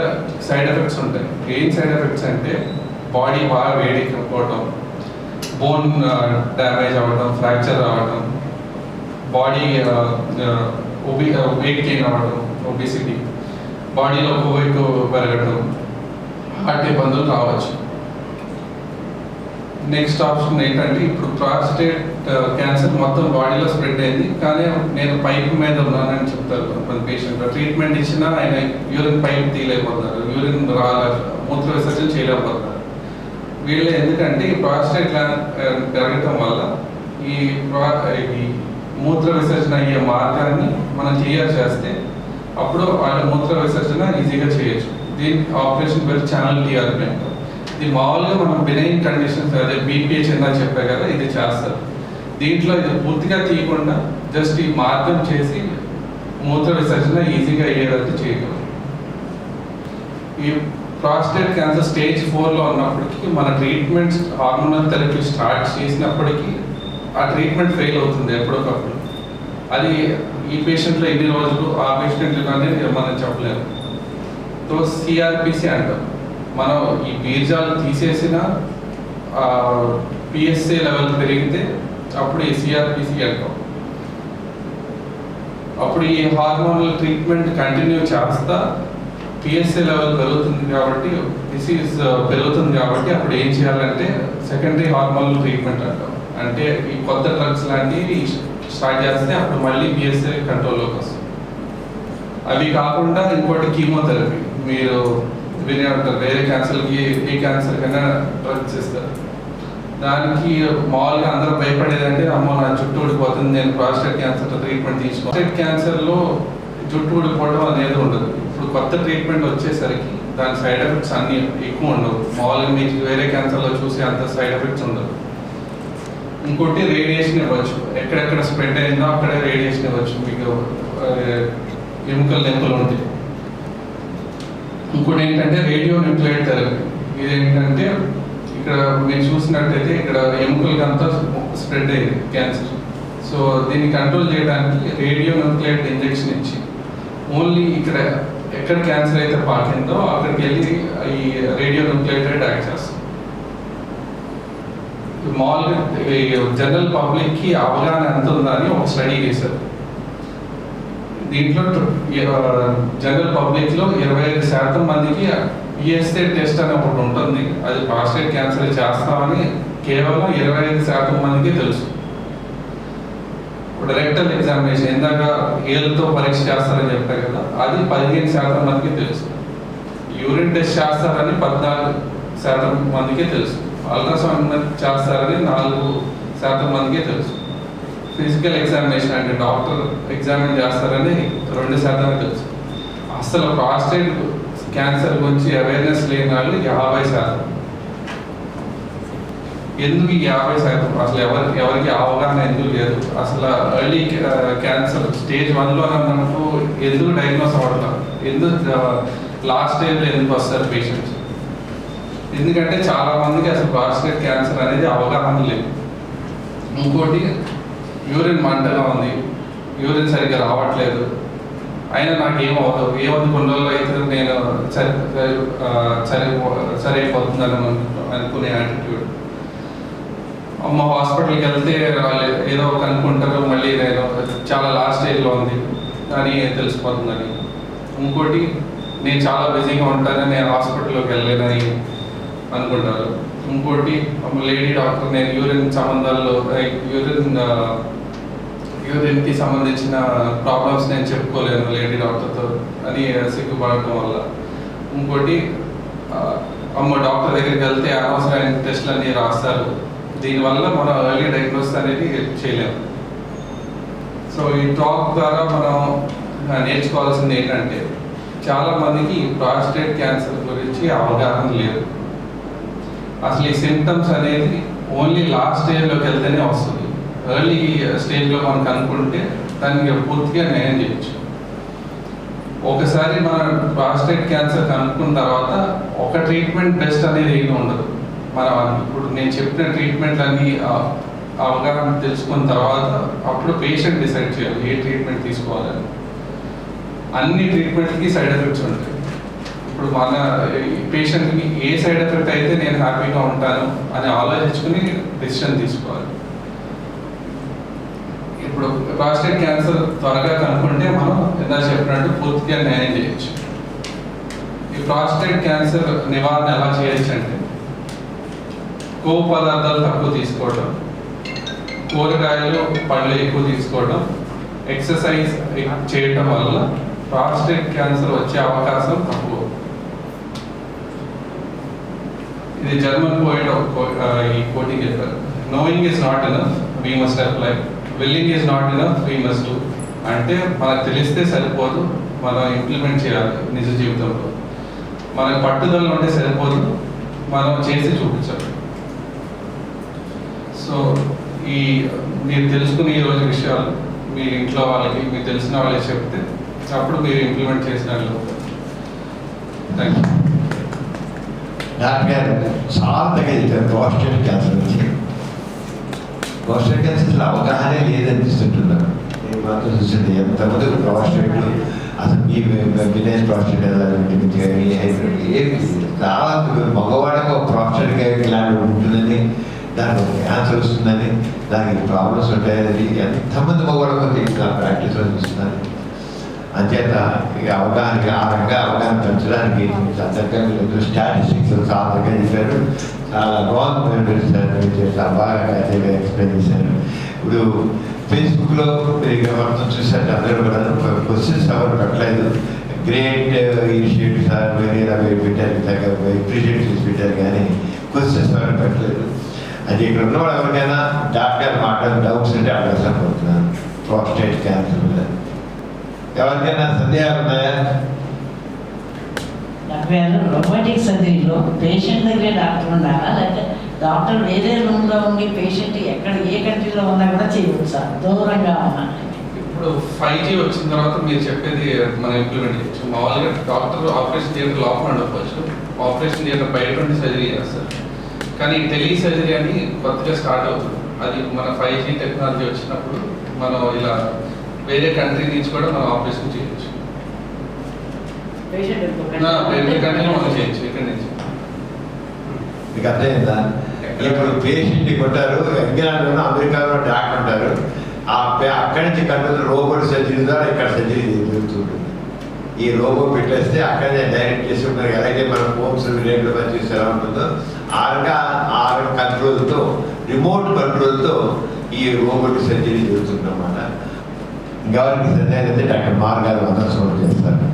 B: సైడ్ ఎఫెక్ట్స్ ఉంటాయి. ఏం సైడ్ ఎఫెక్ట్స్ అంటే బాడీ బాగా వేడెక్కిపోవడం, బోన్ డ్యామేజ్ అవ్వడం, ఫ్రాక్చర్ అవ్వడం, బాడీ వెయిట్ గెయిన్ అవ్వడం, ఒబిసిటీ, బాడీలో కొవ్వు పెరగడం, హార్ట్ ఇబ్బందులు రావచ్చు. నెక్స్ట్ ఆప్షన్ ఏంటంటే ఇప్పుడు ప్రాస్టేట్ క్యాన్సర్ మొత్తం బాడీలో స్ప్రెడ్ అయింది, కానీ నేను పైప్ మీద ఉన్నానని చెప్తారు కొంతమంది పేషెంట్. ట్రీట్మెంట్ ఇచ్చినా ఆయన యూరిన్ పైప్ తీయలేకపోతున్నారు, యూరిన్ మూత్ర విసర్జన చేయలేకపోతున్నారు. వీళ్ళు ఎందుకంటే ఈ ప్రాస్టేట్ పెరగటం వల్ల ఈ మూత్ర విసర్జన అయ్యే మార్గాన్ని మనం చేస్తే అప్పుడు వాళ్ళ మూత్ర విసర్జన ఈజీగా చేయొచ్చు. దీనికి ఆపరేషన్ పేరు ఛానల్ టీఆర్పీ అంటారు. ఇది మామూలుగా మనం బినైన్ కండిషన్స్, అదే బీపీహెచ్ ఇందా చెప్పే కదా, ఇది చేస్తారు. దీంట్లో ఇది పూర్తిగా తీయకుండా జస్ట్ ఈ మార్గం చేసి మూత్ర విసర్జన ఈజీగా అయ్యేటట్టు చేయగలం. ఈ ప్రాస్టేట్ క్యాన్సర్ స్టేజ్ 4లో ఉన్నప్పటికీ మన ట్రీట్మెంట్ హార్మోనల్ థెరపీ స్టార్ట్ చేసినప్పటికీ ఆ ట్రీట్మెంట్ ఫెయిల్ అవుతుంది ఎప్పటికప్పుడు. అది ఈ పేషెంట్లో ఎన్ని రోజులు, ఆ పేషెంట్లు కానీ మనం చెప్పలేము. సో సిఆర్పిసి అంటాం. మనం ఈ బీజాలు తీసేసిన పిఎస్ఏ లెవెల్ పెరిగితే అప్పుడు ఈ సిఆర్పిసి అంటాం. అప్పుడు ఈ హార్మోనల్ ట్రీట్మెంట్ కంటిన్యూ చేస్తా పిఎస్ఏ లెవెల్ పెరుగుతుంది కాబట్టి, డిసీజ్ పెరుగుతుంది కాబట్టి అప్పుడు ఏం చేయాలంటే సెకండరీ హార్మోనల్ ట్రీట్మెంట్ అంటాం. అంటే ఈ కొత్త డ్రగ్స్ లాంటివి స్టార్ట్ చేస్తే అప్పుడు మళ్ళీ పిఎస్ఏ కంట్రోల్లోకి వస్తుంది. అవి కాకుండా ఇంకోటి కీమోథెరపీ. మీరు వినే ఉంటారు, వేరే క్యాన్సర్కి ఏ క్యాన్సర్ కన్నా డ్రగ్స్ ఇస్తారు. దానికి మామూలుగా అందరూ భయపడేదంటే అమ్మో నా జుట్టు ఊడిపోతుంది, నేను ప్రాస్టేట్ క్యాన్సర్ ట్రీట్మెంట్ తీసుకోవాలి. ప్రాస్టేట్ క్యాన్సర్లో జుట్టు ఊడిపోవడం అనేది ఉండదు. ఇప్పుడు కొత్త ట్రీట్మెంట్ వచ్చేసరికి దాని సైడ్ ఎఫెక్ట్స్ అన్నీ ఎక్కువ ఉండవు. మామూలుగా మీకు వేరే క్యాన్సర్లో చూసే అంత సైడ్ ఎఫెక్ట్స్ ఉండదు. ఇంకోటి రేడియేషన్ ఇవ్వచ్చు, ఎక్కడెక్కడ స్ప్రెడ్ అయిందో అక్కడే రేడియేషన్ ఇవ్వచ్చు. మీకు ఎముకలు ఉంటాయి. ఇంకోటి ఏంటంటే రేడియో న్యూక్లియర్ థెరపీ. ఇది ఏంటంటే ఇక్కడ మీరు చూసినట్టయితే ఇక్కడ ఎముకలకి అంతా స్ప్రెడ్ అయింది క్యాన్సర్. సో దీన్ని కంట్రోల్ చేయడానికి రేడియో న్యూక్లియర్ ఇంజెక్షన్ ఇచ్చి ఓన్లీ ఇక్కడ ఎక్కడ క్యాన్సర్ అయితే పాకిందో అక్కడికి వెళ్ళి ఈ రేడియో న్యూక్లియర్ యాక్ట్ చేస్తాం. మామూలుగా జనరల్ పబ్లిక్కి అవగాహన ఎంత ఉందని ఒక స్టడీ చేశారు. దీంట్లో జనరల్ పబ్లిక్లో 25% మందికి పిఎస్ఏ టెస్ట్ అనే ఒకటి ఉంటుంది, అది ప్రాస్టేట్ క్యాన్సర్ చేస్తామని కేవలం 25% మందికి తెలుసు. ఇప్పుడు రెక్టల్ ఎగ్జామినేషన్ ఇందాక ఏళ్ళతో పరీక్ష చేస్తారని చెప్పారు కదా, అది 15% మందికి తెలుసు. యూరిన్ టెస్ట్ చేస్తారని 14% మందికి తెలుసు. అల్ట్రాసౌండ్ చేస్తారని 4% మందికే తెలుసు. ఫిజికల్ ఎగ్జామినేషన్ అంటే డాక్టర్ ఎగ్జామిన్ చేస్తారని 2% తెలుసు. అసలు ప్రాస్టేట్ క్యాన్సర్ గురించి అవేర్నెస్ లేని వాళ్ళు 50%. ఎందుకు ఈ 50%? అసలు ఎవరికి అవగాహన ఎందుకు లేదు? అసలు ఎర్లీ క్యాన్సర్ స్టేజ్ 1లో మనకు ఎందుకు డయాగ్నోస్ అవ్వడం, ఎందుకు లాస్ట్ స్టేజ్లో ఎందుకు వస్తారు పేషెంట్స్? ఎందుకంటే చాలా మందికి అసలు ప్రాస్టేట్ క్యాన్సర్ అనేది అవగాహన లేదు. ఇంకోటి, యూరిన్ మంటగా ఉంది, యూరిన్ సరిగ్గా రావట్లేదు, అయినా నాకు ఏమవుతుంది, ఏమవుతుంది కొన్ని రోజులు అయితే నేను సరైపోతుందని అనుకునే యాటిట్యూడ్. అమ్మ హాస్పిటల్కి వెళ్తే వాళ్ళు ఏదో కనుక్కుంటారు, మళ్ళీ నేను చాలా లాస్ట్ స్టేజ్లో ఉంది అని తెలిసిపోతుందని. ఇంకోటి, నేను చాలా బిజీగా ఉంటాను, నేను హాస్పిటల్లోకి వెళ్ళలేదని అనుకుంటారు. ఇంకోటి, లేడీ డాక్టర్ నేను యూరిన్కి సంబంధించిన ప్రాబ్లమ్స్ నేను చెప్పుకోలేను లేడీ డాక్టర్తో అని సిగ్గుపడటం వల్ల. ఇంకోటి, డాక్టర్ దగ్గరికి వెళ్తే అనవసరమైన టెస్టులు అన్నీ రాస్తారు, దీనివల్ల మనం ఎర్లీ డయాగ్నోసిస్ అనేది చేయలేము. సో ఈ టాక్ ద్వారా మనం నేర్చుకోవాల్సింది ఏంటంటే, చాలామందికి ప్రాస్టేట్ క్యాన్సర్ గురించి అవగాహన లేదు. అసలు ఈ సిమ్టమ్స్ అనేది ఓన్లీ లాస్ట్ స్టేజ్లోకి వెళ్తేనే వస్తుంది. ఎర్లీ స్టేజ్లో మనం కనుక్కుంటే దానికి పూర్తిగా నయం చేయొచ్చు. ఒకసారి మనం ప్రాస్టేట్ క్యాన్సర్ కనుక్కున్న తర్వాత ఒక ట్రీట్మెంట్ బెస్ట్ అనేది ఏమీ ఉండదు. మనం ఇప్పుడు నేను చెప్పిన ట్రీట్మెంట్లన్నీ అవగాహన తెలుసుకున్న తర్వాత అప్పుడు పేషెంట్ డిసైడ్ చేయాలి ఏ ట్రీట్మెంట్ తీసుకోవాలని. అన్ని ట్రీట్మెంట్కి సైడ్ ఎఫెక్ట్స్ ఉంటాయి. ఇప్పుడు మన పేషెంట్కి ఏ సైడ్ ఎఫెక్ట్ అయితే నేను హ్యాపీగా ఉంటాను అని ఆలోచించుకుని డెసిషన్ తీసుకోవాలి. ఇప్పుడు ప్రాస్టేట్ క్యాన్సర్ త్వరగా కనుక్కుంటే మనం ఎంత చెప్పినట్టు పూర్తిగా న్యాయం చేయొచ్చు. ఈ ప్రాస్టేట్ క్యాన్సర్ నివారణ ఎలా చేయొచ్చు అంటే, కొవ్వు పదార్థాలు తక్కువ తీసుకోవడం, కూరగాయలు పళ్ళు ఎక్కువ తీసుకోవడం, ఎక్సర్సైజ్ చేయటం వల్ల ప్రాస్టేట్ క్యాన్సర్ వచ్చే అవకాశం తక్కువ. ఇది జర్మన్ పోయిట్ ఈ కోటింగ్ చెప్పారు, knowing is not enough, we must apply, willing is not enough, we must do. అంటే మనకు తెలిస్తే సరిపోదు, మనం ఇంప్లిమెంట్ చేయాలి నిజ జీవితంలో. మనకు పట్టుదల ఉంటే సరిపోదు, మనం చేసి చూపించాలి. సో మీరు తెలుసుకునే ఈరోజు విషయాలు మీ ఇంట్లో వాళ్ళకి, మీకు తెలిసిన వాళ్ళకి చెప్తే అప్పుడు మీరు ఇంప్లిమెంట్ చేసిన వాళ్ళు. Thank you.
C: డాక్టర్ గారు చాలా తగ్గించారు ప్రాస్టేట్ క్యాన్సర్ నుంచి. ప్రాస్టేట్ క్యాన్సర్ అవగాహనే లేదనిపిస్తుంటున్నారు. నేను మాత్రం చూసింది ఎంతమంది ప్రాస్టేట్, అసలు మీ విలేజ్ ప్రాస్టేట్ చాలా మగవాడికి ఒక ప్రాస్టేట్ గ్లాండ్ ఉంటుందని, దానికి ఒక క్యాన్సర్ వస్తుందని, దానికి ప్రాబ్లమ్స్ ఉంటాయని ఎంతమంది మగవాళ్ళకి ప్రాక్టీస్లో చూస్తున్నాను. అంచేత ఇక అవగాహన ఆ రంగా అవగాహన పెంచడానికి చక్కగా మీరు స్టాటిస్టిక్స్ చాలా చక్కగా చెప్పారు. చాలా బాగుంది, చాలా బాగా ఎక్స్ప్లెయిన్ చేశారు. ఇప్పుడు ఫేస్బుక్లో మీరు మొత్తం చూసారు, అందరూ కూడా క్వశ్చన్స్ ఎవరు పెట్టలేదు. గ్రేట్ ఇనిషియేటివ్స్ సార్ వేరే పెట్టారు, అప్రిషియేట్ చేసి పెట్టారు, కానీ క్వశ్చన్స్ ఎవరు పెట్టలేదు. అది ఇక్కడ ఉన్న వాళ్ళు ఎవరికైనా డాక్టర్ మాట్లాడిన డౌట్స్ ఉంటే అడగాల్సి పోతున్నాను ప్రాస్టేట్ క్యాన్సర్ మీద. ఎవరికైనా సందేహాలు ఉన్నాయా?
D: రోబోటిక్ సర్జరీలో పేషెంట్ దగ్గరే డాక్టర్ ఉండాలా, లేకపోతే డాక్టర్ వేరే రూమ్లో ఉండి పేషెంట్ ఎక్కడ ఏ కంట్రీలో ఉన్నా కూడా చేయవచ్చు సార్, దూరంగా ఉన్నా?
B: ఇప్పుడు 5G వచ్చిన తర్వాత మీరు చెప్పేది మనం ఇంప్లిమెంట్ చేయొచ్చు. మామూలుగా డాక్టర్ ఆపరేషన్ థియేటర్ లోపల ఉండవచ్చు, ఆపరేషన్ థియేటర్ బయట ఉండి సర్జరీ చేస్తారు. కానీ టెలి సర్జరీ అని కొత్తగా స్టార్ట్ అవుతుంది. అది మన 5G టెక్నాలజీ వచ్చినప్పుడు మనం ఇలా వేరే కంట్రీ నుంచి కూడా మనం ఆపరేషన్ చేయొచ్చు. వేరే కంట్రీలో మనం చేయొచ్చు ఇక్కడ నుంచి.
C: మీకు అర్థమైందా? ఇప్పుడు పేషెంట్ కొట్టారు, ఇంగ్లాండ్లో అమెరికాలో డాక్టర్ ఉంటారు, అక్కడి నుంచి కంట్రోల్ రోబోట్ సర్జరీ ద్వారా ఇక్కడ సర్జరీ జరుగుతుంటుంది. ఈ రోబో పెట్టేస్తే అక్కడే డైరెక్ట్ చేసి ఉంటారు. ఎలాగైతే మన హోమ్స్ రేట్లో పనిచేసి ఎలా ఉంటుందో ఆ కంట్రోల్తో, రిమోట్ కంట్రోల్తో ఈ రోబోటిక్ సర్జరీ జరుగుతుందన్నమాట. ఇంకెవరికి సందేహం అయితే డాక్టర్ మార్ గారు వందనం చేస్తారు.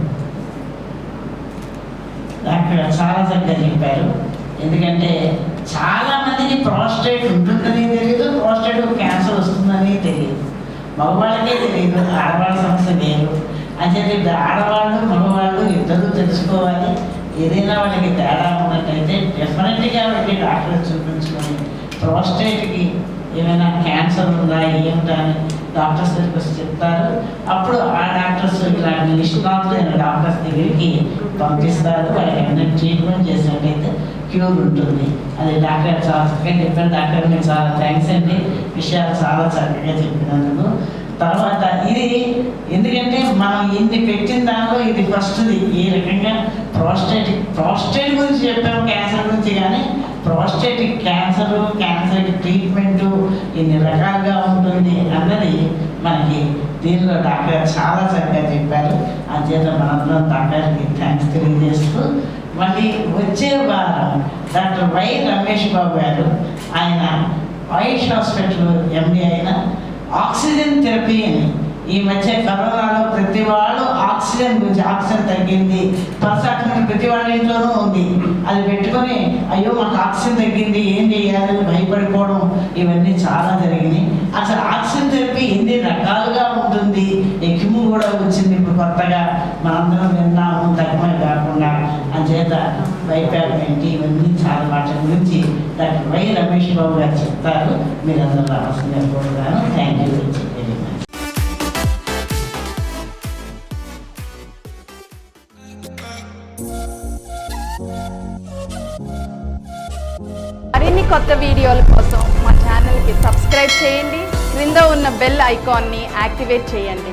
D: డాక్టర్ చాలా చక్కగా చెప్పారు. ఎందుకంటే చాలా మందికి ప్రాస్టేట్ ఉంటుందని తెలియదు, ప్రాస్టేట్ క్యాన్సర్ వస్తుందని తెలియదు, మగవాళ్ళకే తెలియదు, ఆడవాళ్ళ సమస్య వేరు. అంచేత ఆడవాళ్ళు మగవాళ్ళు ఇద్దరు తెలుసుకోవాలి. ఏదైనా వాళ్ళకి తేడా ఉన్నట్టయితే డెఫినెట్గా వెళ్ళి డాక్టర్ చూపించుకొని ప్రాస్టేట్కి ఏమైనా క్యాన్సర్ ఉందా ఏమిటా అని డాక్టర్స్ దగ్గరికి వచ్చి చెప్తారు. అప్పుడు ఆ డాక్టర్స్ ఇలాంటి నిష్ణాతులైన డాక్టర్స్ దగ్గరికి పంపిస్తారు. వాళ్ళకి ఏమైనా ట్రీట్మెంట్ చేసినట్టయితే క్యూర్ ఉంటుంది. అది డాక్టర్ చాలా చక్కగా చెప్పారు. డాక్టర్ మీకు చాలా థ్యాంక్స్ అండి, విషయాలు చాలా చక్కగా చెప్పినందుకు. తర్వాత ఇది ఎందుకంటే మనం ఇన్ని పెట్టిన దానిలో ఇది ఫస్ట్ది. ఈ రకంగా ప్రాస్టేట్ గురించి చెప్పాము, క్యాన్సర్ గురించి. కానీ ప్రాస్టేటిక్ క్యాన్సర్ ట్రీట్మెంటు ఎన్ని రకాలుగా ఉంటుంది అన్నది మనకి దీనిలో డాక్టర్ చాలా చక్కగా చెప్పారు. అంచేత మనందరం డాక్టర్కి థ్యాంక్స్ తెలియజేస్తూ, మళ్ళీ వచ్చే వారం డాక్టర్ వై రమేష్ బాబు గారు, ఆయన ఆయుష్ హాస్పిటల్ ఎండి అయిన ఆక్సిజన్ థెరపీ అని, ఈ మధ్య కరోనాలో ప్రతి వాళ్ళు ఆక్సిజన్ గురించి, ఆక్సిజన్ తగ్గింది, పర్సాక్సిజన్ ప్రతి వాళ్ళ ఇంట్లోనూ ఉంది, అది పెట్టుకొని అయ్యో మాకు ఆక్సిజన్ తగ్గింది ఏం చేయాలని భయపడిపోవడం ఇవన్నీ చాలా జరిగినాయి. అసలు ఆక్సిజన్ థెరపీ ఎన్ని రకాలుగా ఉంటుంది, ఎక్కిము కూడా వచ్చింది ఇప్పుడు కొత్తగా, మనందరం విన్నాము తక్కువే కాకుండా. అంచేత వైపాప్ ఏంటి ఇవన్నీ చాలా వాటి గురించి డాక్టర్ వై రమేష్ బాబు గారు చెప్తారు. మీరందరూ రావాల్సిందిగా కోరుతాను. Thank you very much.
E: మరిన్ని కొత్త వీడియోల కోసం మా ఛానల్కి సబ్స్క్రైబ్ చేయండి. క్రింద ఉన్న బెల్ ఐకాన్ని యాక్టివేట్ చేయండి.